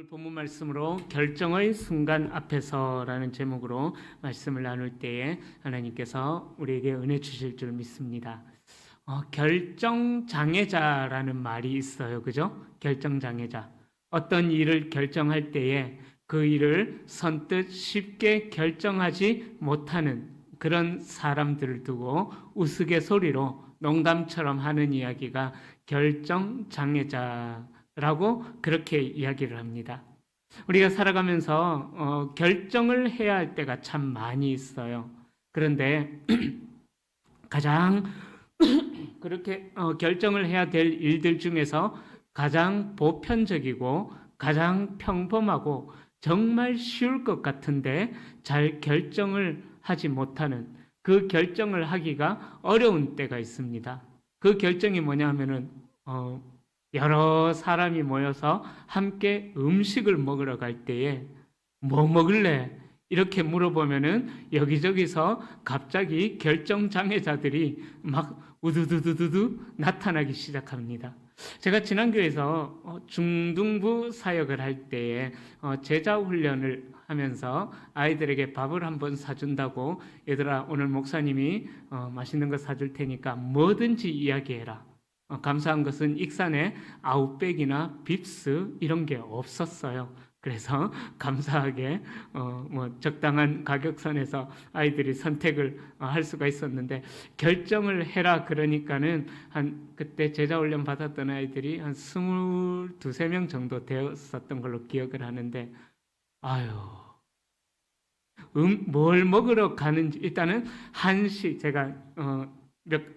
오늘 본문 말씀으로 결정의 순간 앞에서라는 제목으로 말씀을 나눌 때에 하나님께서 우리에게 은혜 주실 줄 믿습니다. 결정장애자라는 말이 있어요. 그죠? 결정장애자. 어떤 일을 결정할 때에 그 일을 선뜻 쉽게 결정하지 못하는 그런 사람들을 두고 우스갯소리로 농담처럼 하는 이야기가 결정장애자라고 그렇게 이야기를 합니다. 우리가 살아가면서 결정을 해야 할 때가 참 많이 있어요. 그런데 가장 그렇게 결정을 해야 될 일들 중에서 가장 보편적이고 가장 평범하고 정말 쉬울 것 같은데 잘 결정을 하지 못하는 그 결정을 하기가 어려운 때가 있습니다. 그 결정이 뭐냐 하면은 여러 사람이 모여서 함께 음식을 먹으러 갈 때에 뭐 먹을래? 이렇게 물어보면은 여기저기서 갑자기 결정장애자들이 막 우두두두두두 나타나기 시작합니다. 제가 지난 교회에서 중등부 사역을 할 때에 제자 훈련을 하면서 아이들에게 밥을 한번 사준다고 얘들아 오늘 목사님이 맛있는 거 사줄 테니까 뭐든지 이야기해라. 감사한 것은 익산에 아웃백이나 빕스 이런 게 없었어요. 그래서 감사하게 적당한 가격선에서 아이들이 선택을 할 수가 있었는데 결정을 해라 그러니까는 그때 제자훈련 받았던 아이들이 한 22~23명 정도 되었었던 걸로 기억을 하는데 뭘 먹으러 가는지 일단은 한식 제가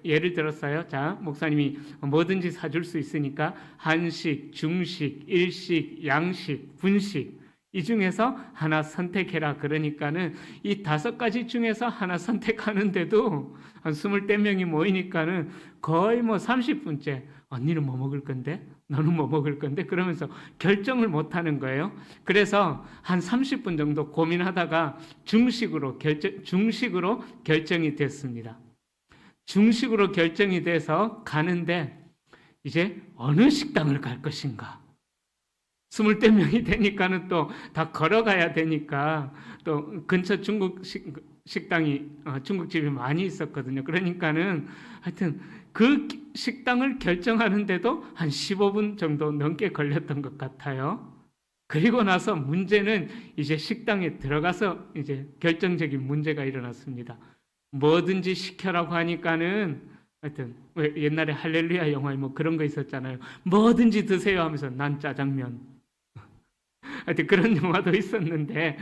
예를 들었어요. 자, 목사님이 뭐든지 사줄 수 있으니까 한식, 중식, 일식, 양식, 분식 이 중에서 하나 선택해라 그러니까는 이 5가지 중에서 하나 선택하는데도 한 20~30명이 모이니까는 거의 30분째 언니는 뭐 먹을 건데? 너는 뭐 먹을 건데? 그러면서 결정을 못 하는 거예요. 그래서 한 30분 정도 고민하다가 중식으로 결정이 됐습니다. 중식으로 결정이 돼서 가는데 이제 어느 식당을 갈 것인가? 20~명이 되니까는 또 다 걸어가야 되니까 또 근처 식당이 중국집이 많이 있었거든요. 그러니까는 하여튼 그 식당을 결정하는데도 한 15분 정도 넘게 걸렸던 것 같아요. 그리고 나서 문제는 이제 식당에 들어가서 이제 결정적인 문제가 일어났습니다. 뭐든지 시켜라고 하니까는 하여튼 왜 옛날에 할렐루야 영화에 뭐 그런 거 있었잖아요. 뭐든지 드세요 하면서 난 짜장면. 하여튼 그런 영화도 있었는데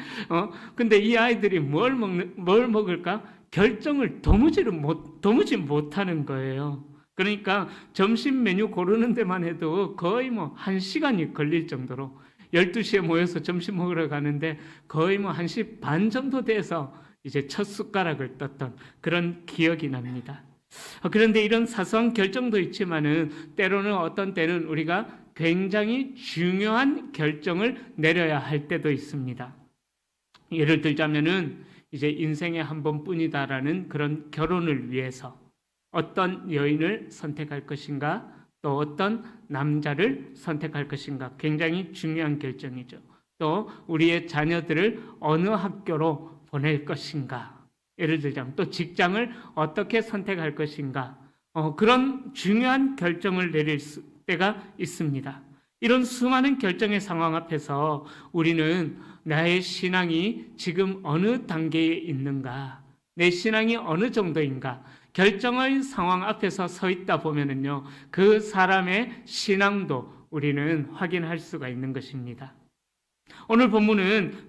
근데 이 아이들이 뭘 먹을까? 결정을 도무지 못하는 거예요. 그러니까 점심 메뉴 고르는 데만 해도 거의 1시간이 걸릴 정도로 12시에 모여서 점심 먹으러 가는데 거의 1시 반 정도 돼서 이제 첫 숟가락을 떴던 그런 기억이 납니다. 그런데 이런 사소한 결정도 있지만은 때로는 어떤 때는 우리가 굉장히 중요한 결정을 내려야 할 때도 있습니다. 예를 들자면은 이제 인생에 한 번뿐이다라는 그런 결혼을 위해서 어떤 여인을 선택할 것인가 또 어떤 남자를 선택할 것인가 굉장히 중요한 결정이죠. 또 우리의 자녀들을 어느 학교로 보낼 것인가 예를 들자면 또 직장을 어떻게 선택할 것인가 그런 중요한 결정을 내릴 때가 있습니다. 이런 수많은 결정의 상황 앞에서 우리는 나의 신앙이 지금 어느 단계에 있는가 내 신앙이 어느 정도인가 결정의 상황 앞에서 서 있다 보면은요 그 사람의 신앙도 우리는 확인할 수가 있는 것입니다. 오늘 본문은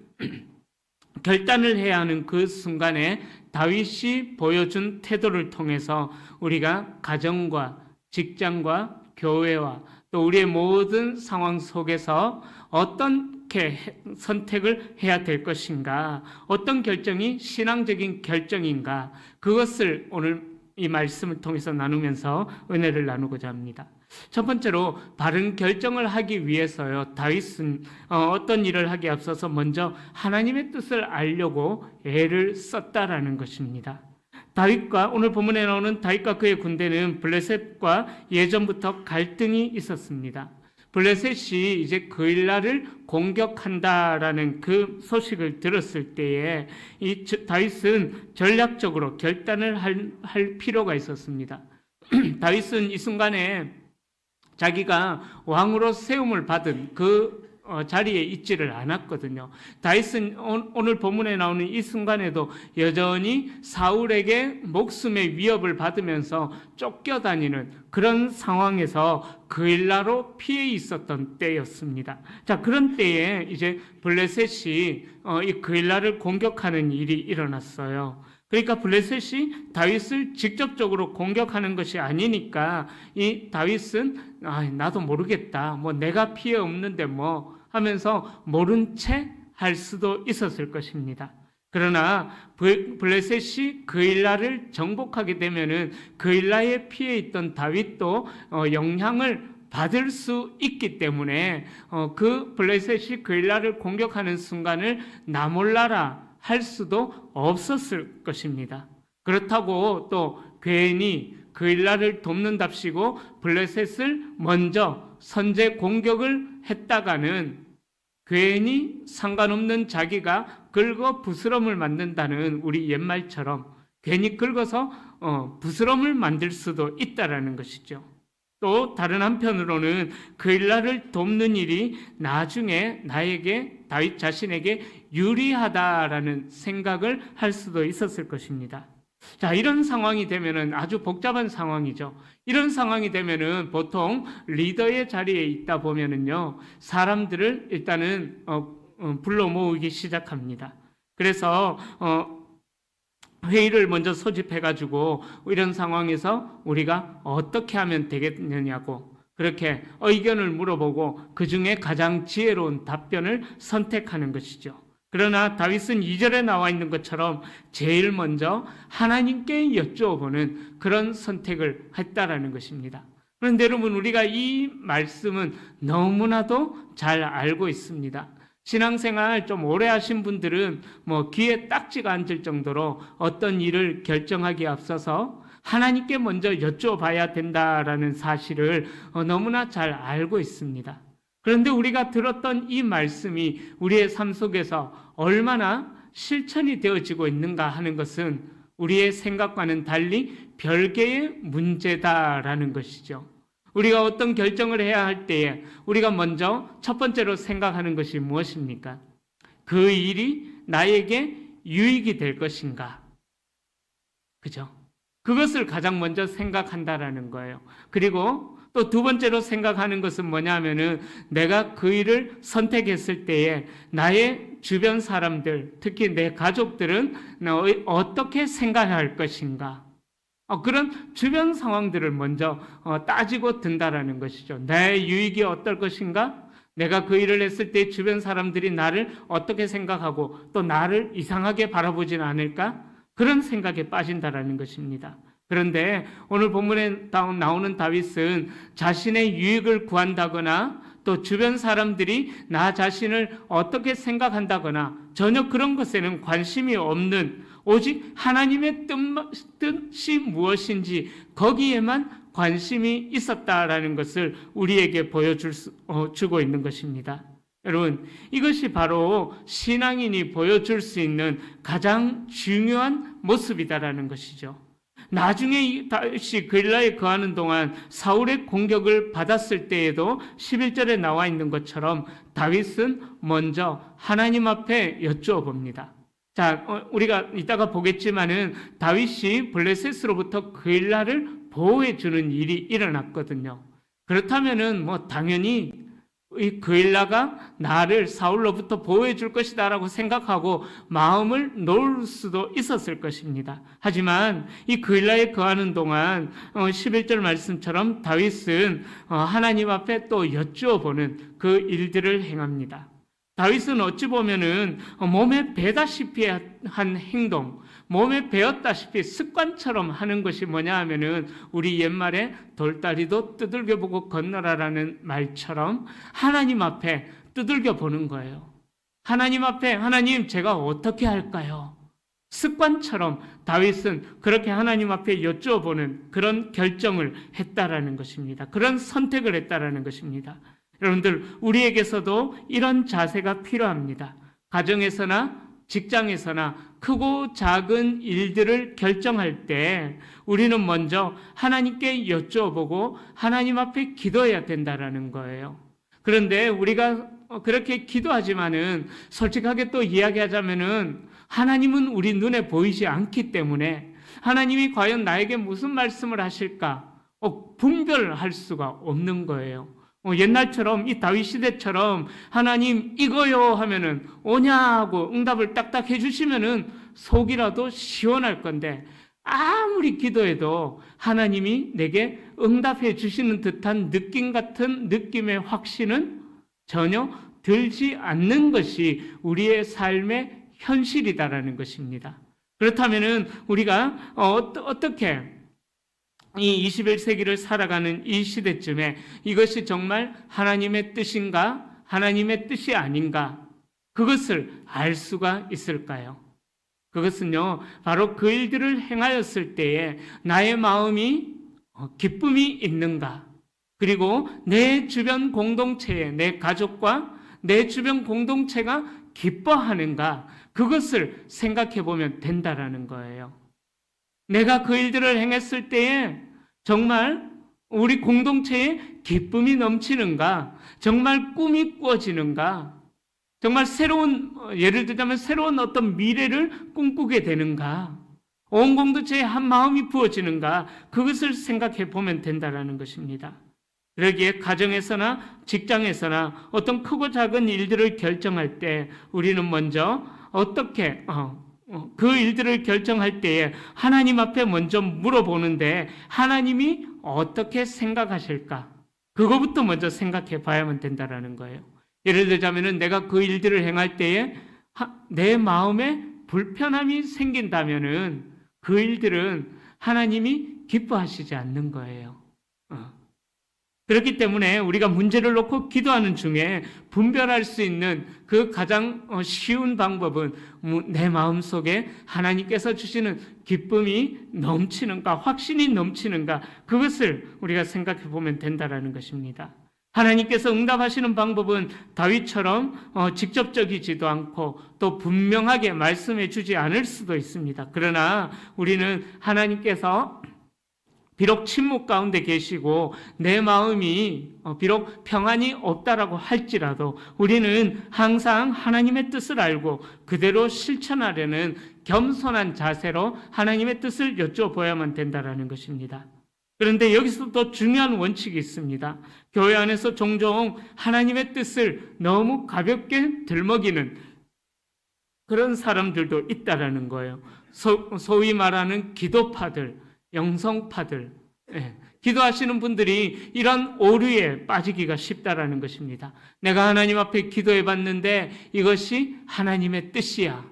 결단을 해야 하는 그 순간에 다윗이 보여준 태도를 통해서 우리가 가정과 직장과 교회와 또 우리의 모든 상황 속에서 어떻게 선택을 해야 될 것인가, 어떤 결정이 신앙적인 결정인가, 그것을 오늘 이 말씀을 통해서 나누면서 은혜를 나누고자 합니다. 첫 번째로 바른 결정을 하기 위해서요. 다윗은 어떤 일을 하기에 앞서서 먼저 하나님의 뜻을 알려고 애를 썼다라는 것입니다. 오늘 본문에 나오는 다윗과 그의 군대는 블레셋과 예전부터 갈등이 있었습니다. 블레셋이 이제 그일라를 공격한다라는 그 소식을 들었을 때에 이 다윗은 전략적으로 결단을 할 필요가 있었습니다. 다윗은 이 순간에 자기가 왕으로 세움을 받은 그 자리에 있지를 않았거든요. 다윗은 오늘 본문에 나오는 이 순간에도 여전히 사울에게 목숨의 위협을 받으면서 쫓겨다니는 그런 상황에서 그일라로 피해 있었던 때였습니다. 자, 그런 때에 이제 블레셋이 이 그일라를 공격하는 일이 일어났어요. 그러니까 블레셋이 다윗을 직접적으로 공격하는 것이 아니니까 이 다윗은 나도 모르겠다. 뭐 내가 피해 없는데 뭐 하면서 모른 채 할 수도 있었을 것입니다. 그러나 블레셋이 그일라를 정복하게 되면은 그일라에 피해 있던 다윗도 영향을 받을 수 있기 때문에 그 블레셋이 그일라를 공격하는 순간을 나 몰라라 할 수도 없었을 것입니다. 그렇다고 또 괜히 그일라를 돕는답시고 블레셋을 먼저 선제 공격을 했다가는 괜히 상관없는 자기가 긁어 부스럼을 만든다는 우리 옛말처럼 괜히 긁어서 부스럼을 만들 수도 있다라는 것이죠. 또 다른 한편으로는 그일라를 돕는 일이 나중에 나에게 다윗 자신에게 유리하다라는 생각을 할 수도 있었을 것입니다. 자, 이런 상황이 되면은 아주 복잡한 상황이죠. 이런 상황이 되면은 보통 리더의 자리에 있다 보면은요, 사람들을 일단은 불러 모으기 시작합니다. 그래서 회의를 먼저 소집해가지고 이런 상황에서 우리가 어떻게 하면 되겠느냐고 그렇게 의견을 물어보고 그 중에 가장 지혜로운 답변을 선택하는 것이죠. 그러나 다윗은 2절에 나와 있는 것처럼 제일 먼저 하나님께 여쭈어보는 그런 선택을 했다라는 것입니다. 그런데 여러분, 우리가 이 말씀은 너무나도 잘 알고 있습니다. 신앙생활 좀 오래 하신 분들은 뭐 귀에 딱지가 앉을 정도로 어떤 일을 결정하기에 앞서서 하나님께 먼저 여쭤봐야 된다라는 사실을 너무나 잘 알고 있습니다. 그런데 우리가 들었던 이 말씀이 우리의 삶 속에서 얼마나 실천이 되어지고 있는가 하는 것은 우리의 생각과는 달리 별개의 문제다라는 것이죠. 우리가 어떤 결정을 해야 할 때에 우리가 먼저 첫 번째로 생각하는 것이 무엇입니까? 그 일이 나에게 유익이 될 것인가? 그죠? 그것을 가장 먼저 생각한다라는 거예요. 그리고 또 두 번째로 생각하는 것은 뭐냐면은 내가 그 일을 선택했을 때에 나의 주변 사람들, 특히 내 가족들은 어떻게 생각할 것인가? 그런 주변 상황들을 먼저 따지고 든다라는 것이죠. 내 유익이 어떨 것인가? 내가 그 일을 했을 때 주변 사람들이 나를 어떻게 생각하고 또 나를 이상하게 바라보진 않을까? 그런 생각에 빠진다라는 것입니다. 그런데 오늘 본문에 나오는 다윗은 자신의 유익을 구한다거나 또 주변 사람들이 나 자신을 어떻게 생각한다거나 전혀 그런 것에는 관심이 없는 오직 하나님의 뜻이 무엇인지 거기에만 관심이 있었다라는 것을 우리에게 보여주고 있는 것입니다. 여러분, 이것이 바로 신앙인이 보여줄 수 있는 가장 중요한 모습이다라는 것이죠. 나중에 다윗이 그일라에 거하는 동안 사울의 공격을 받았을 때에도 11절에 나와 있는 것처럼 다윗은 먼저 하나님 앞에 여쭈어봅니다. 자, 우리가 이따가 보겠지만은 다윗이 블레셋으로부터 그일라를 보호해 주는 일이 일어났거든요. 그렇다면은 뭐 당연히 이 그일라가 나를 사울로부터 보호해 줄 것이다라고 생각하고 마음을 놓을 수도 있었을 것입니다. 하지만 이 그일라에 거하는 동안 11절 말씀처럼 다윗은 하나님 앞에 또 여쭈어보는 그 일들을 행합니다. 다윗은 어찌 보면은 몸에 배다시피 한 행동, 몸에 배었다시피 습관처럼 하는 것이 뭐냐 하면은 우리 옛말에 돌다리도 두들겨 보고 건너라라는 말처럼 하나님 앞에 두들겨 보는 거예요. 하나님 앞에 하나님 제가 어떻게 할까요? 습관처럼 다윗은 그렇게 하나님 앞에 여쭈어보는 그런 결정을 했다라는 것입니다. 그런 선택을 했다라는 것입니다. 여러분들, 우리에게서도 이런 자세가 필요합니다. 가정에서나 직장에서나 크고 작은 일들을 결정할 때 우리는 먼저 하나님께 여쭤보고 하나님 앞에 기도해야 된다라는 거예요. 그런데 우리가 그렇게 기도하지만은 솔직하게 또 이야기하자면은 하나님은 우리 눈에 보이지 않기 때문에 하나님이 과연 나에게 무슨 말씀을 하실까 분별할 수가 없는 거예요. 옛날처럼 이 다윗 시대처럼 하나님 이거요 하면은 오냐고 응답을 딱딱 해주시면은 속이라도 시원할 건데 아무리 기도해도 하나님이 내게 응답해 주시는 듯한 느낌 같은 느낌의 확신은 전혀 들지 않는 것이 우리의 삶의 현실이다라는 것입니다. 그렇다면은 우리가 어떻게 이 21세기를 살아가는 이 시대쯤에 이것이 정말 하나님의 뜻인가, 하나님의 뜻이 아닌가, 그것을 알 수가 있을까요? 그것은요, 바로 그 일들을 행하였을 때에 나의 마음이 기쁨이 있는가, 그리고 내 주변 공동체에 내 가족과 내 주변 공동체가 기뻐하는가, 그것을 생각해 보면 된다라는 거예요. 내가 그 일들을 행했을 때에 정말 우리 공동체에 기쁨이 넘치는가, 정말 꿈이 꾸어지는가, 정말 예를 들자면 새로운 어떤 미래를 꿈꾸게 되는가, 온 공동체에 한 마음이 부어지는가, 그것을 생각해 보면 된다라는 것입니다. 그러기에 가정에서나 직장에서나 어떤 크고 작은 일들을 결정할 때 우리는 먼저 어떻게 그 일들을 결정할 때에 하나님 앞에 먼저 물어보는데 하나님이 어떻게 생각하실까? 그거부터 먼저 생각해 봐야만 된다라는 거예요. 예를 들자면은 내가 그 일들을 행할 때에 내 마음에 불편함이 생긴다면은 그 일들은 하나님이 기뻐하시지 않는 거예요. 그렇기 때문에 우리가 문제를 놓고 기도하는 중에 분별할 수 있는 그 가장 쉬운 방법은 내 마음속에 하나님께서 주시는 기쁨이 넘치는가, 확신이 넘치는가, 그것을 우리가 생각해 보면 된다라는 것입니다. 하나님께서 응답하시는 방법은 다윗처럼 직접적이지도 않고 또 분명하게 말씀해 주지 않을 수도 있습니다. 그러나 우리는 하나님께서 비록 침묵 가운데 계시고 내 마음이 비록 평안이 없다라고 할지라도 우리는 항상 하나님의 뜻을 알고 그대로 실천하려는 겸손한 자세로 하나님의 뜻을 여쭤봐야만 된다라는 것입니다. 그런데 여기서 또 중요한 원칙이 있습니다. 교회 안에서 종종 하나님의 뜻을 너무 가볍게 들먹이는 그런 사람들도 있다라는 거예요. 소위 말하는 기도파들, 영성파들, 기도하시는 분들이 이런 오류에 빠지기가 쉽다라는 것입니다. 내가 하나님 앞에 기도해 봤는데 이것이 하나님의 뜻이야.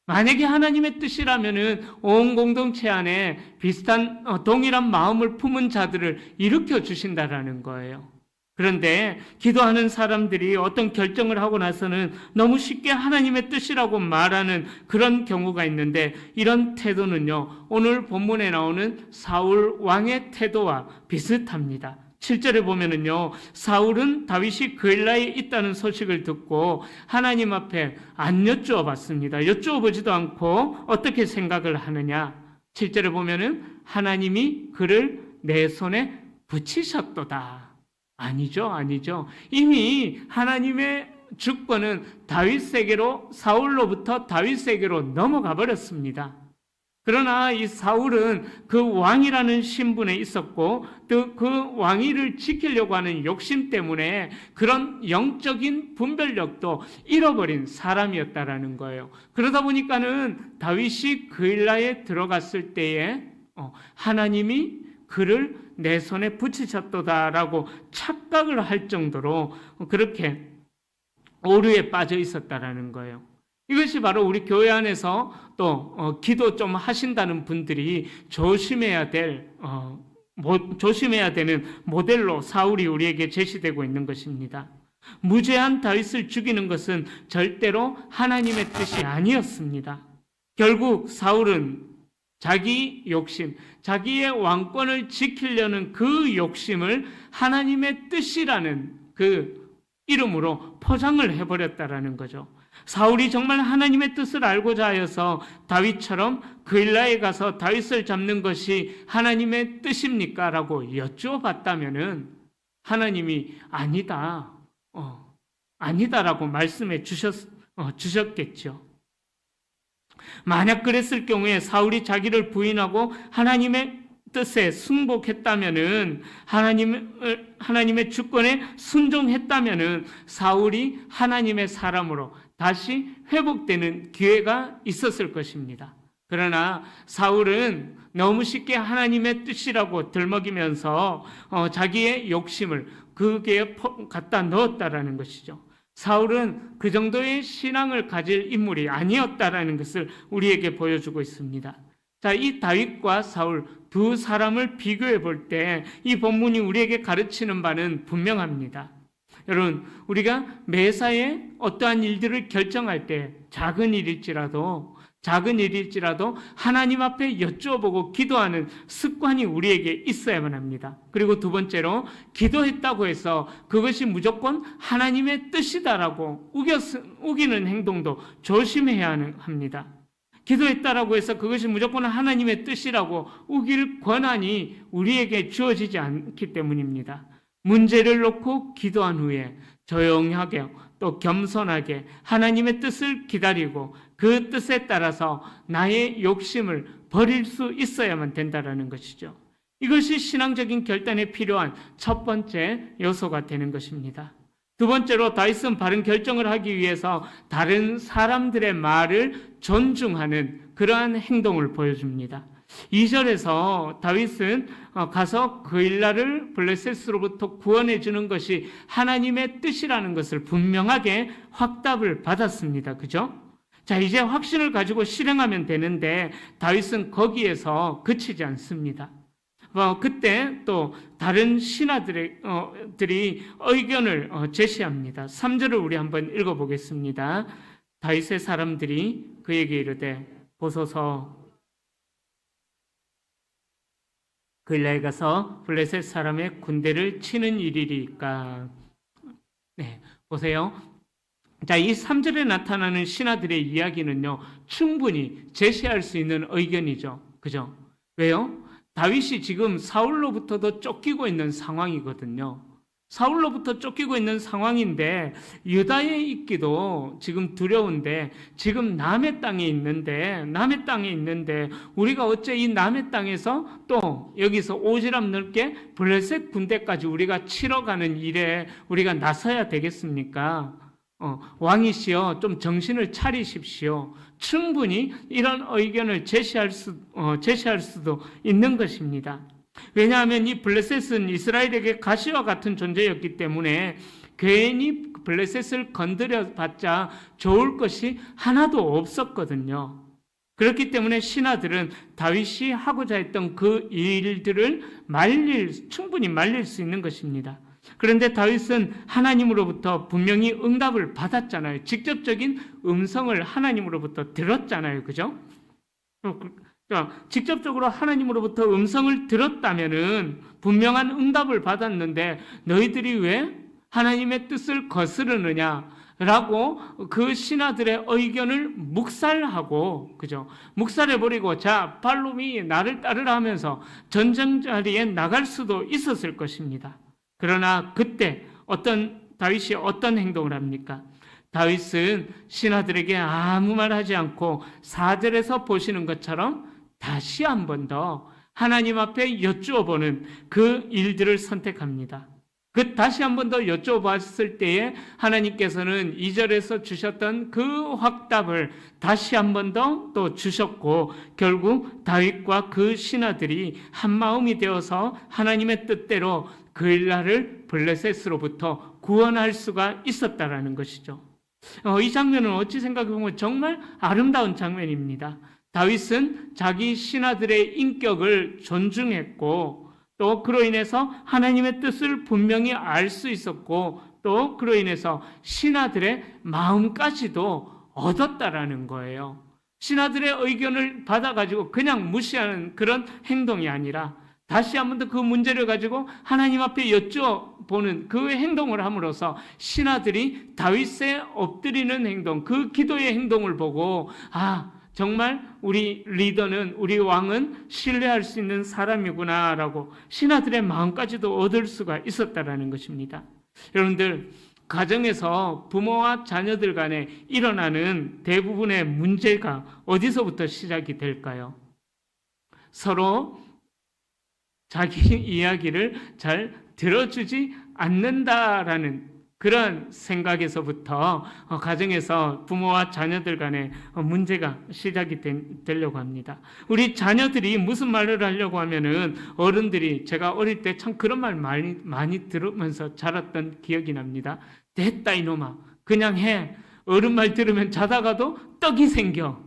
만약에 하나님의 뜻이라면은 온 공동체 안에 비슷한 동일한 마음을 품은 자들을 일으켜 주신다라는 거예요. 그런데 기도하는 사람들이 어떤 결정을 하고 나서는 너무 쉽게 하나님의 뜻이라고 말하는 그런 경우가 있는데 이런 태도는요, 오늘 본문에 나오는 사울 왕의 태도와 비슷합니다. 7절에 보면은요, 사울은 다윗이 그엘라에 있다는 소식을 듣고 하나님 앞에 안 여쭈어봤습니다. 여쭈어보지도 않고 어떻게 생각을 하느냐? 7절에 보면은 하나님이 그를 내 손에 붙이셨도다. 아니죠. 이미 하나님의 주권은 다윗에게로, 사울로부터 다윗에게로 넘어가 버렸습니다. 그러나 이 사울은 그 왕이라는 신분에 있었고 또 그 왕위를 지키려고 하는 욕심 때문에 그런 영적인 분별력도 잃어버린 사람이었다라는 거예요. 그러다 보니까는 다윗이 그일라에 들어갔을 때에 하나님이 그를 내 손에 붙이셨도다라고 착각을 할 정도로 그렇게 오류에 빠져 있었다라는 거예요. 이것이 바로 우리 교회 안에서 또 기도 좀 하신다는 분들이 조심해야 되는 모델로 사울이 우리에게 제시되고 있는 것입니다. 무죄한 다윗을 죽이는 것은 절대로 하나님의 뜻이 아니었습니다. 결국 사울은 자기 욕심, 자기의 왕권을 지키려는 그 욕심을 하나님의 뜻이라는 그 이름으로 포장을 해버렸다라는 거죠. 사울이 정말 하나님의 뜻을 알고자 하여서 다윗처럼 그일라에 가서 다윗을 잡는 것이 하나님의 뜻입니까? 라고 여쭈어봤다면은 하나님이 아니다, 아니다라고 말씀해 주셨겠죠. 만약 그랬을 경우에 사울이 자기를 부인하고 하나님의 뜻에 순복했다면은 하나님의 주권에 순종했다면은 사울이 하나님의 사람으로 다시 회복되는 기회가 있었을 것입니다. 그러나 사울은 너무 쉽게 하나님의 뜻이라고 들먹이면서 자기의 욕심을 그게 갖다 넣었다라는 것이죠. 사울은 그 정도의 신앙을 가질 인물이 아니었다라는 것을 우리에게 보여주고 있습니다. 자, 이 다윗과 사울 두 사람을 비교해 볼 때 이 본문이 우리에게 가르치는 바는 분명합니다. 여러분, 우리가 매사에 어떠한 일들을 결정할 때 작은 일일지라도 하나님 앞에 여쭈어보고 기도하는 습관이 우리에게 있어야만 합니다. 그리고 두 번째로 기도했다고 해서 그것이 무조건 하나님의 뜻이다라고 우기는 행동도 조심해야 합니다. 기도했다라고 해서 그것이 무조건 하나님의 뜻이라고 우길 권한이 우리에게 주어지지 않기 때문입니다. 문제를 놓고 기도한 후에 조용하게 또 겸손하게 하나님의 뜻을 기다리고 그 뜻에 따라서 나의 욕심을 버릴 수 있어야만 된다는 것이죠. 이것이 신앙적인 결단에 필요한 첫 번째 요소가 되는 것입니다. 두 번째로 다윗은 바른 결정을 하기 위해서 다른 사람들의 말을 존중하는 그러한 행동을 보여줍니다. 2절에서 다윗은 가서 그일라를 블레셋으로부터 구원해 주는 것이 하나님의 뜻이라는 것을 분명하게 확답을 받았습니다. 그죠? 자, 이제 확신을 가지고 실행하면 되는데 다윗은 거기에서 그치지 않습니다. 그때 또 다른 신하들이 의견을 제시합니다. 3절을 우리 한번 읽어보겠습니다. 다윗의 사람들이 그에게 이르되 보소서 그일라에 가서 블레셋 사람의 군대를 치는 일이리까. 네, 보세요. 자, 이 3절에 나타나는 신하들의 이야기는요, 충분히 제시할 수 있는 의견이죠. 그죠? 왜요? 다윗이 지금 사울로부터도 쫓기고 있는 상황이거든요. 사울로부터 쫓기고 있는 상황인데 유다에 있기도 지금 두려운데 지금 남의 땅에 있는데 우리가 어째 이 남의 땅에서 또 여기서 오지랖 넓게 블레셋 군대까지 우리가 치러 가는 일에 우리가 나서야 되겠습니까? 왕이시여 좀 정신을 차리십시오. 충분히 이런 의견을 제시할 수도 있는 것입니다. 왜냐하면 이 블레셋은 이스라엘에게 가시와 같은 존재였기 때문에 괜히 블레셋을 건드려봤자 좋을 것이 하나도 없었거든요. 그렇기 때문에 신하들은 다윗이 하고자 했던 그 일들을 충분히 말릴 수 있는 것입니다. 그런데 다윗은 하나님으로부터 분명히 응답을 받았잖아요. 직접적인 음성을 하나님으로부터 들었잖아요. 그죠? 직접적으로 하나님으로부터 음성을 들었다면은 분명한 응답을 받았는데 너희들이 왜 하나님의 뜻을 거스르느냐라고 그 신하들의 의견을 묵살하고, 그죠? 묵살해버리고, 자, 발롬이 나를 따르라 하면서 전쟁 자리에 나갈 수도 있었을 것입니다. 그러나 그때 다윗이 어떤 행동을 합니까? 다윗은 신하들에게 아무 말 하지 않고 4절에서 보시는 것처럼 다시 한 번 더 하나님 앞에 여쭈어보는 그 일들을 선택합니다. 다시 한 번 더 여쭤봤을 때에 하나님께서는 2절에서 주셨던 그 확답을 다시 한 번 더 또 주셨고 결국 다윗과 그 신하들이 한 마음이 되어서 하나님의 뜻대로 그일라를 블레셋으로부터 구원할 수가 있었다라는 것이죠. 이 장면은 어찌 생각해보면 정말 아름다운 장면입니다. 다윗은 자기 신하들의 인격을 존중했고 또 그로 인해서 하나님의 뜻을 분명히 알 수 있었고 또 그로 인해서 신하들의 마음까지도 얻었다라는 거예요. 신하들의 의견을 받아가지고 그냥 무시하는 그런 행동이 아니라 다시 한 번 더 그 문제를 가지고 하나님 앞에 여쭤보는 그 행동을 함으로써 신하들이 다윗에 엎드리는 행동, 그 기도의 행동을 보고 정말 우리 리더는, 우리 왕은 신뢰할 수 있는 사람이구나라고 신하들의 마음까지도 얻을 수가 있었다라는 것입니다. 여러분들, 가정에서 부모와 자녀들 간에 일어나는 대부분의 문제가 어디서부터 시작이 될까요? 서로 자기 이야기를 잘 들어주지 않는다라는 그런 생각에서부터 가정에서 부모와 자녀들 간에 문제가 시작이 되려고 합니다. 우리 자녀들이 무슨 말을 하려고 하면은 어른들이, 제가 어릴 때 참 그런 말 많이 들으면서 자랐던 기억이 납니다. 됐다 이놈아, 그냥 해. 어른 말 들으면 자다가도 떡이 생겨.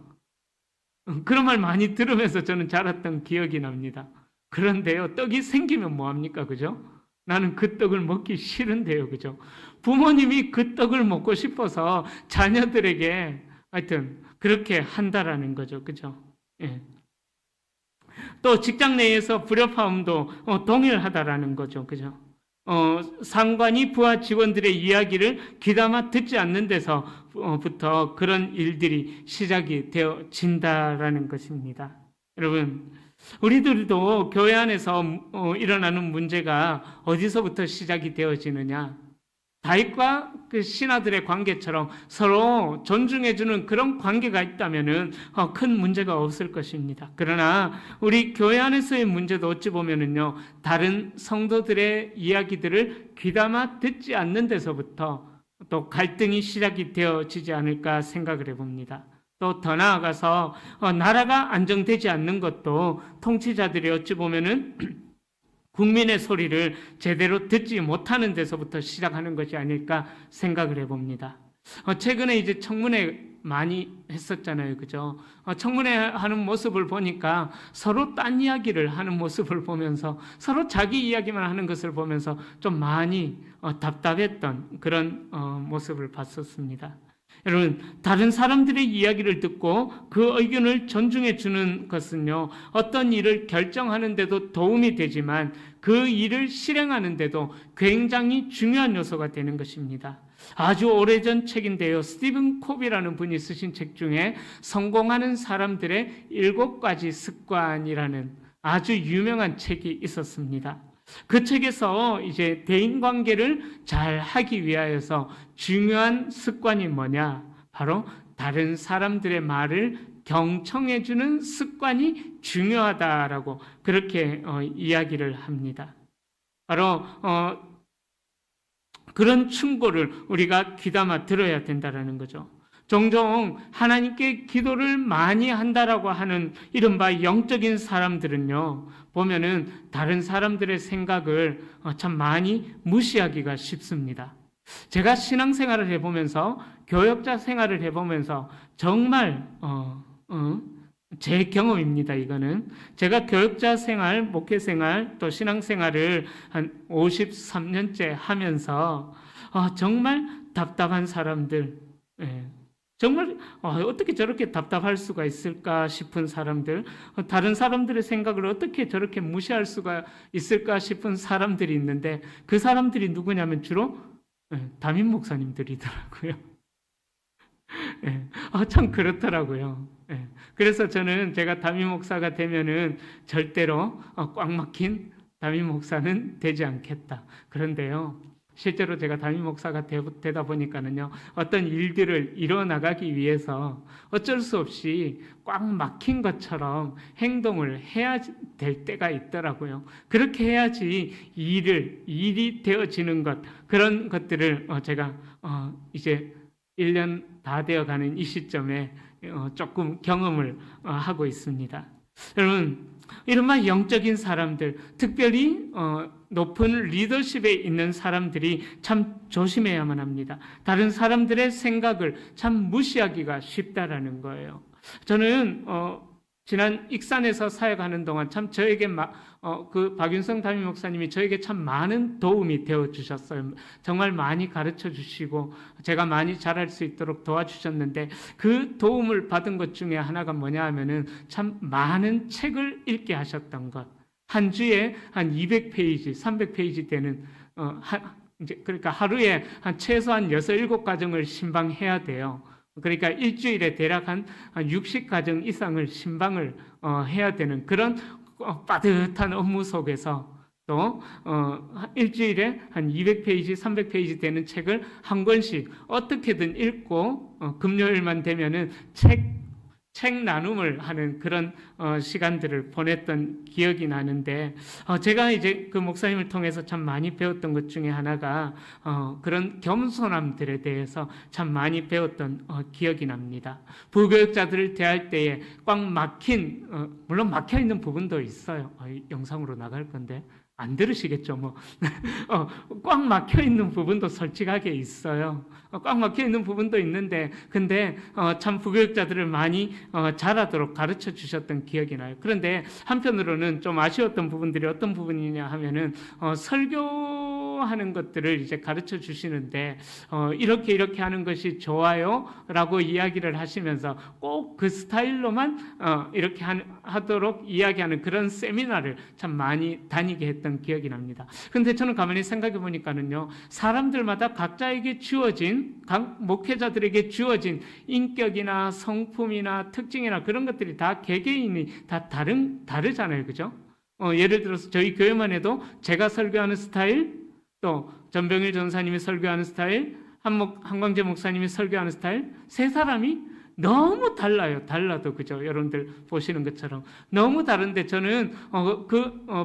그런 말 많이 들으면서 저는 자랐던 기억이 납니다. 그런데요, 떡이 생기면 뭐합니까? 그죠? 나는 그 떡을 먹기 싫은데요. 그죠? 부모님이 그 떡을 먹고 싶어서 자녀들에게 하여튼 그렇게 한다라는 거죠. 그죠? 예. 또 직장 내에서 불협화음도 동일하다라는 거죠. 그죠? 상관이 부하 직원들의 이야기를 귀담아 듣지 않는 데서부터 그런 일들이 시작이 되어진다라는 것입니다. 여러분, 우리들도 교회 안에서 일어나는 문제가 어디서부터 시작이 되어지느냐? 다윗과 그 신하들의 관계처럼 서로 존중해주는 그런 관계가 있다면은 큰 문제가 없을 것입니다. 그러나 우리 교회 안에서의 문제도 어찌 보면은요, 다른 성도들의 이야기들을 귀담아 듣지 않는 데서부터 또 갈등이 시작이 되어지지 않을까 생각을 해봅니다. 또 더 나아가서 나라가 안정되지 않는 것도 통치자들이 어찌 보면은 국민의 소리를 제대로 듣지 못하는 데서부터 시작하는 것이 아닐까 생각을 해봅니다. 최근에 이제 청문회 많이 했었잖아요. 그죠? 청문회 하는 모습을 보니까 서로 딴 이야기를 하는 모습을 보면서 서로 자기 이야기만 하는 것을 보면서 좀 많이 답답했던 그런 모습을 봤었습니다. 여러분, 다른 사람들의 이야기를 듣고 그 의견을 존중해 주는 것은요, 어떤 일을 결정하는 데도 도움이 되지만 그 일을 실행하는 데도 굉장히 중요한 요소가 되는 것입니다. 아주 오래전 책인데요, 스티븐 콥이라는 분이 쓰신 책 중에 성공하는 사람들의 7가지 습관이라는 아주 유명한 책이 있었습니다. 그 책에서 이제 대인 관계를 잘 하기 위하여서 중요한 습관이 뭐냐? 바로 다른 사람들의 말을 경청해주는 습관이 중요하다라고 그렇게 이야기를 합니다. 바로 그런 충고를 우리가 귀담아 들어야 된다라는 거죠. 종종 하나님께 기도를 많이 한다라고 하는 이른바 영적인 사람들은요, 보면은 다른 사람들의 생각을 참 많이 무시하기가 쉽습니다. 제가 신앙생활을 해보면서, 교역자 생활을 해보면서 정말 제 경험입니다. 이거는 제가 교역자 생활, 목회 생활, 또 신앙 생활을 한 53년째 하면서 정말 답답한 사람들, 정말 어떻게 저렇게 답답할 수가 있을까 싶은 사람들, 다른 사람들의 생각을 어떻게 저렇게 무시할 수가 있을까 싶은 사람들이 있는데, 그 사람들이 누구냐면 주로 담임 목사님들이더라고요. 참 그렇더라고요. 그래서 저는 제가 담임 목사가 되면은 절대로 꽉 막힌 담임 목사는 되지 않겠다. 그런데요, 실제로 제가 담임 목사가 되다 보니까는요, 어떤 일들을 이뤄나가기 위해서 어쩔 수 없이 꽉 막힌 것처럼 행동을 해야 될 때가 있더라고요. 그렇게 해야지 일이 되어지는 것, 그런 것들을 제가 이제 1년 다 되어가는 이 시점에 조금 경험을 하고 있습니다. 여러분, 이른바 영적인 사람들, 특별히 높은 리더십에 있는 사람들이 참 조심해야만 합니다. 다른 사람들의 생각을 참 무시하기가 쉽다라는 거예요. 저는 지난 익산에서 사역하는 동안 참 저에게 그 박윤성 담임 목사님이 저에게 참 많은 도움이 되어 주셨어요. 정말 많이 가르쳐 주시고 제가 많이 잘할 수 있도록 도와주셨는데, 그 도움을 받은 것 중에 하나가 뭐냐 하면은 참 많은 책을 읽게 하셨던 것. 한 주에 한 200페이지, 300페이지 되는 그러니까 하루에 한 최소한 6, 7가정을 신방해야 돼요. 그러니까 일주일에 대략 한 60가정 이상을 신방을 해야 되는 그런 빠듯한 업무 속에서 또 일주일에 한 200페이지, 300페이지 되는 책을 한 권씩 어떻게든 읽고 금요일만 되면은 책 나눔을 하는 그런 시간들을 보냈던 기억이 나는데, 제가 이제 그 목사님을 통해서 참 많이 배웠던 것 중에 하나가 그런 겸손함들에 대해서 참 많이 배웠던 기억이 납니다. 부교육자들을 대할 때에 꽉 막힌, 물론 막혀 있는 부분도 있어요. 영상으로 나갈 건데 안 들으시겠죠, 뭐. 꽉 막혀 있는 부분도 솔직하게 있어요. 꽉 막혀 있는 부분도 있는데, 근데 참 부교육자들을 많이 잘하도록 가르쳐 주셨던 기억이 나요. 그런데 한편으로는 좀 아쉬웠던 부분들이 어떤 부분이냐 하면은 설교하는 것들을 이제 가르쳐 주시는데 이렇게 하는 것이 좋아요라고 이야기를 하시면서 꼭 그 스타일로만 이렇게 하도록 이야기하는 그런 세미나를 참 많이 다니게 했던 기억이 납니다. 근데 저는 가만히 생각해 보니까는요, 사람들마다 각자에게 주어진, 각 목회자들에게 주어진 인격이나 성품이나 특징이나 그런 것들이 다 개개인이 다 다르잖아요. 그죠? 예를 들어서 저희 교회만 해도 제가 설교하는 스타일, 또 전병일 전사님이 설교하는 스타일, 한광재 목사님이 설교하는 스타일, 세 사람이 너무 달라요. 달라도, 그죠? 여러분들 보시는 것처럼 너무 다른데, 저는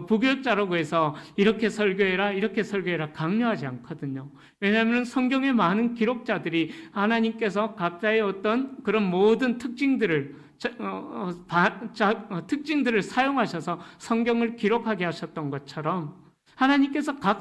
부교육자라고 해서 이렇게 설교해라 강요하지 않거든요. 왜냐하면 성경의 많은 기록자들이 하나님께서 각자의 어떤 그런 모든 특징들을 사용하셔서 성경을 기록하게 하셨던 것처럼, 하나님께서 각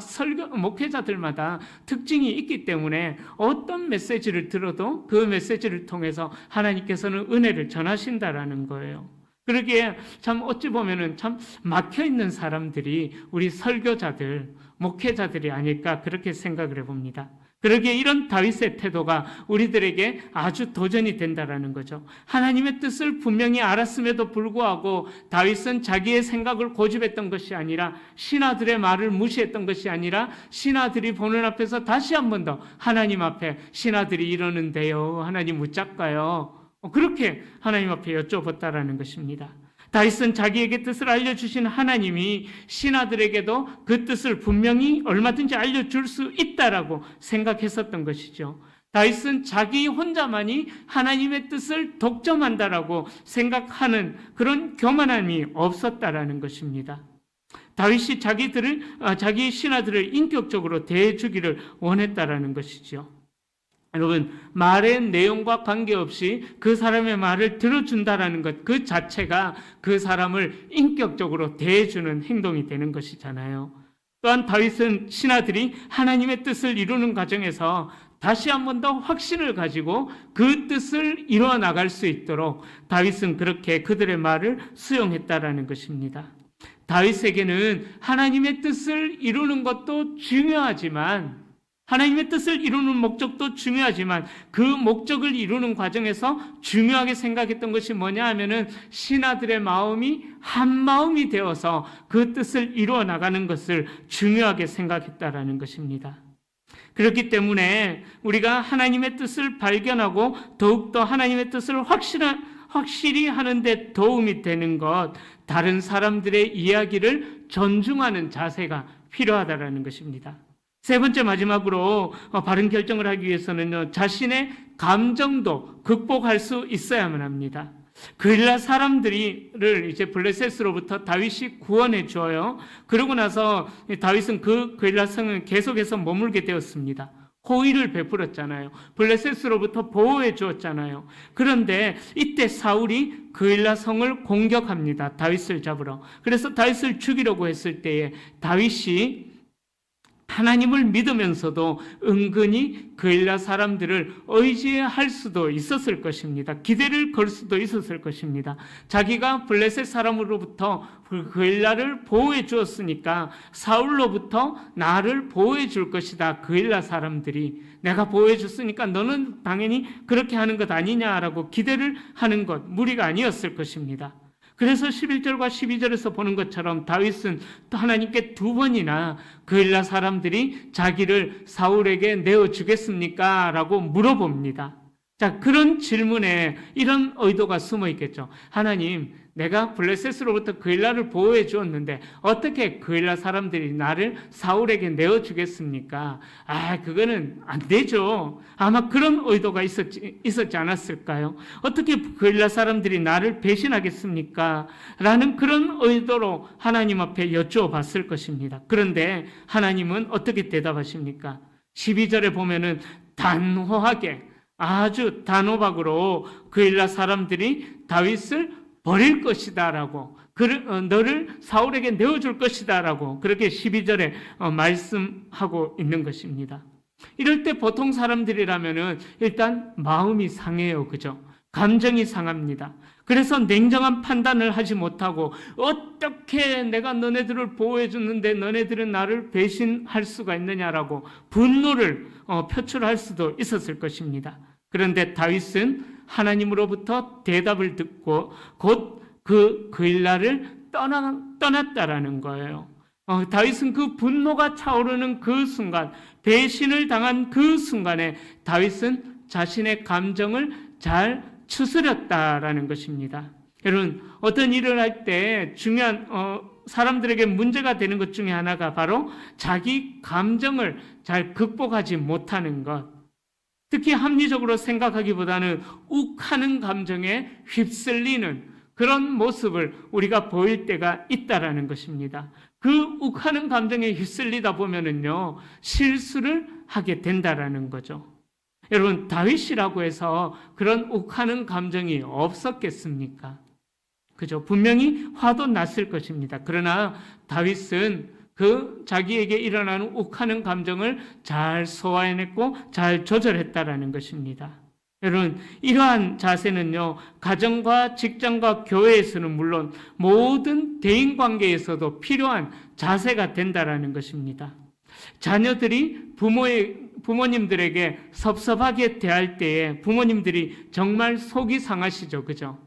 목회자들마다 특징이 있기 때문에 어떤 메시지를 들어도 그 메시지를 통해서 하나님께서는 은혜를 전하신다라는 거예요. 그러기에 참 어찌 보면은 참 막혀있는 사람들이 우리 설교자들, 목회자들이 아닐까 그렇게 생각을 해봅니다. 그러기에 이런 다윗의 태도가 우리들에게 아주 도전이 된다라는 거죠. 하나님의 뜻을 분명히 알았음에도 불구하고 다윗은 자기의 생각을 고집했던 것이 아니라, 신하들의 말을 무시했던 것이 아니라, 신하들이 보는 앞에서 다시 한 번 더 하나님 앞에, 신하들이 이러는데요, 하나님 묻잡까요? 그렇게 하나님 앞에 여쭤봤다라는 것입니다. 다윗은 자기에게 뜻을 알려주신 하나님이 신하들에게도 그 뜻을 분명히 얼마든지 알려줄 수 있다라고 생각했었던 것이죠. 다윗은 자기 혼자만이 하나님의 뜻을 독점한다라고 생각하는 그런 교만함이 없었다라는 것입니다. 다윗이 자기 신하들을 인격적으로 대해주기를 원했다라는 것이죠. 여러분, 말의 내용과 관계없이 그 사람의 말을 들어준다라는 것, 그 자체가 그 사람을 인격적으로 대해주는 행동이 되는 것이잖아요. 또한 다윗은 신하들이 하나님의 뜻을 이루는 과정에서 다시 한 번 더 확신을 가지고 그 뜻을 이루어 나갈 수 있도록 다윗은 그렇게 그들의 말을 수용했다라는 것입니다. 다윗에게는 하나님의 뜻을 이루는 것도 중요하지만, 하나님의 뜻을 이루는 목적도 중요하지만, 그 목적을 이루는 과정에서 중요하게 생각했던 것이 뭐냐 하면은 신하들의 마음이 한 마음이 되어서 그 뜻을 이루어 나가는 것을 중요하게 생각했다라는 것입니다. 그렇기 때문에 우리가 하나님의 뜻을 발견하고 더욱더 하나님의 뜻을 확실히 하는데 도움이 되는 것, 다른 사람들의 이야기를 존중하는 자세가 필요하다라는 것입니다. 세 번째, 마지막으로 바른 결정을 하기 위해서는 자신의 감정도 극복할 수 있어야만 합니다. 그일라 사람들을 이제 블레셋으로부터 다윗이 구원해 주어요. 그러고 나서 다윗은 그 그일라 성을 계속해서 머물게 되었습니다. 호의를 베풀었잖아요. 블레셋으로부터 보호해 주었잖아요. 그런데 이때 사울이 그일라 성을 공격합니다. 다윗을 잡으러. 그래서 다윗을 죽이려고 했을 때에 다윗이 하나님을 믿으면서도 은근히 그일라 사람들을 의지할 수도 있었을 것입니다. 기대를 걸 수도 있었을 것입니다. 자기가 블레셋 사람으로부터 그일라를 보호해 주었으니까 사울로부터 나를 보호해 줄 것이다. 그일라 사람들이 내가 보호해 줬으니까 너는 당연히 그렇게 하는 것 아니냐라고 기대를 하는 것 무리가 아니었을 것입니다. 그래서 11절과 12절에서 보는 것처럼 다윗은 또 하나님께 두 번이나 그일라 사람들이 자기를 사울에게 내어주겠습니까? 라고 물어봅니다. 자, 그런 질문에 이런 의도가 숨어 있겠죠. 하나님, 내가 블레셋으로부터 그일라를 보호해 주었는데 어떻게 그일라 사람들이 나를 사울에게 내어주겠습니까? 그거는 안 되죠. 아마 그런 의도가 있었지 않았을까요? 어떻게 그일라 사람들이 나를 배신하겠습니까? 라는 그런 의도로 하나님 앞에 여쭈어 봤을 것입니다. 그런데 하나님은 어떻게 대답하십니까? 12절에 보면은 단호하게 아주 단호박으로 그일라 사람들이 다윗을 버릴 것이다 라고 너를 사울에게 내어줄 것이다 라고 그렇게 12절에 말씀하고 있는 것입니다. 이럴 때 보통 사람들이라면은 일단 마음이 상해요. 그죠? 감정이 상합니다. 그래서 냉정한 판단을 하지 못하고 어떻게 내가 너네들을 보호해 줬는데 너네들은 나를 배신할 수가 있느냐라고 분노를 표출할 수도 있었을 것입니다. 그런데 다윗은 하나님으로부터 대답을 듣고 곧 그일라를 떠났다라는 거예요. 다윗은 그 분노가 차오르는 그 순간, 배신을 당한 그 순간에 다윗은 자신의 감정을 잘 추스렸다라는 것입니다. 여러분, 어떤 일을 할 때 중요한 사람들에게 문제가 되는 것 중에 하나가 바로 자기 감정을 잘 극복하지 못하는 것. 특히 합리적으로 생각하기보다는 욱하는 감정에 휩쓸리는 그런 모습을 우리가 보일 때가 있다라는 것입니다. 그 욱하는 감정에 휩쓸리다 보면은요, 실수를 하게 된다라는 거죠. 여러분, 다윗이라고 해서 그런 욱하는 감정이 없었겠습니까? 그죠? 분명히 화도 났을 것입니다. 그러나 다윗은 자기에게 일어나는 욱하는 감정을 잘 소화해냈고 잘 조절했다라는 것입니다. 여러분, 이러한 자세는요, 가정과 직장과 교회에서는 물론 모든 대인 관계에서도 필요한 자세가 된다라는 것입니다. 자녀들이 부모님들에게 섭섭하게 대할 때에 부모님들이 정말 속이 상하시죠. 그죠?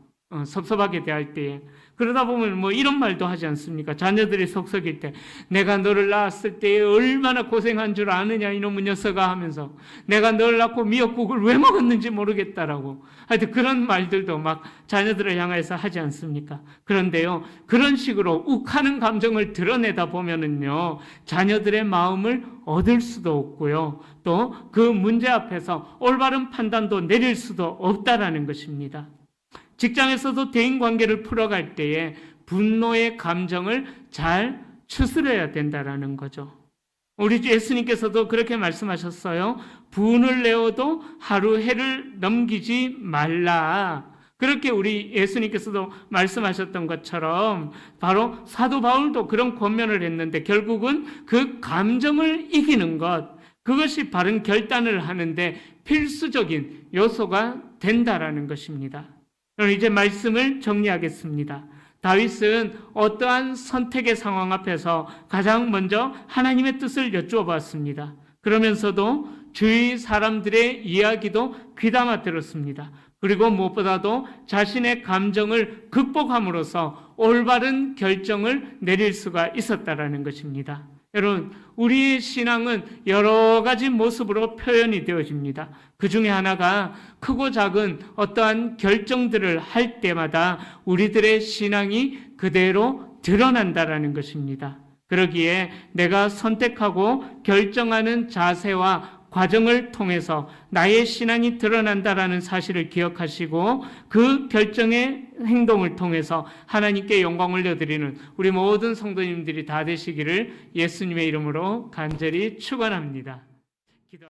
섭섭하게 대할 때에. 그러다 보면 이런 말도 하지 않습니까? 자녀들이 속썩일 때 내가 너를 낳았을 때 얼마나 고생한 줄 아느냐 이놈의 녀석아 하면서 내가 너를 낳고 미역국을 왜 먹었는지 모르겠다라고 하여튼 그런 말들도 막 자녀들을 향해서 하지 않습니까? 그런데요, 그런 식으로 욱하는 감정을 드러내다 보면은요, 자녀들의 마음을 얻을 수도 없고요, 또 그 문제 앞에서 올바른 판단도 내릴 수도 없다라는 것입니다. 직장에서도 대인관계를 풀어갈 때에 분노의 감정을 잘 추스려야 된다라는 거죠. 우리 예수님께서도 그렇게 말씀하셨어요. 분을 내어도 하루 해를 넘기지 말라. 그렇게 우리 예수님께서도 말씀하셨던 것처럼 바로 사도 바울도 그런 권면을 했는데 결국은 그 감정을 이기는 것, 그것이 바른 결단을 하는데 필수적인 요소가 된다라는 것입니다. 그럼 이제 말씀을 정리하겠습니다. 다윗은 어떠한 선택의 상황 앞에서 가장 먼저 하나님의 뜻을 여쭈어 봤습니다. 그러면서도 주위 사람들의 이야기도 귀담아 들었습니다. 그리고 무엇보다도 자신의 감정을 극복함으로써 올바른 결정을 내릴 수가 있었다라는 것입니다. 여러분, 우리의 신앙은 여러 가지 모습으로 표현이 되어집니다. 그 중에 하나가 크고 작은 어떠한 결정들을 할 때마다 우리들의 신앙이 그대로 드러난다라는 것입니다. 그러기에 내가 선택하고 결정하는 자세와 과정을 통해서 나의 신앙이 드러난다라는 사실을 기억하시고 그 결정의 행동을 통해서 하나님께 영광 올려드리는 우리 모든 성도님들이 다 되시기를 예수님의 이름으로 간절히 축원합니다.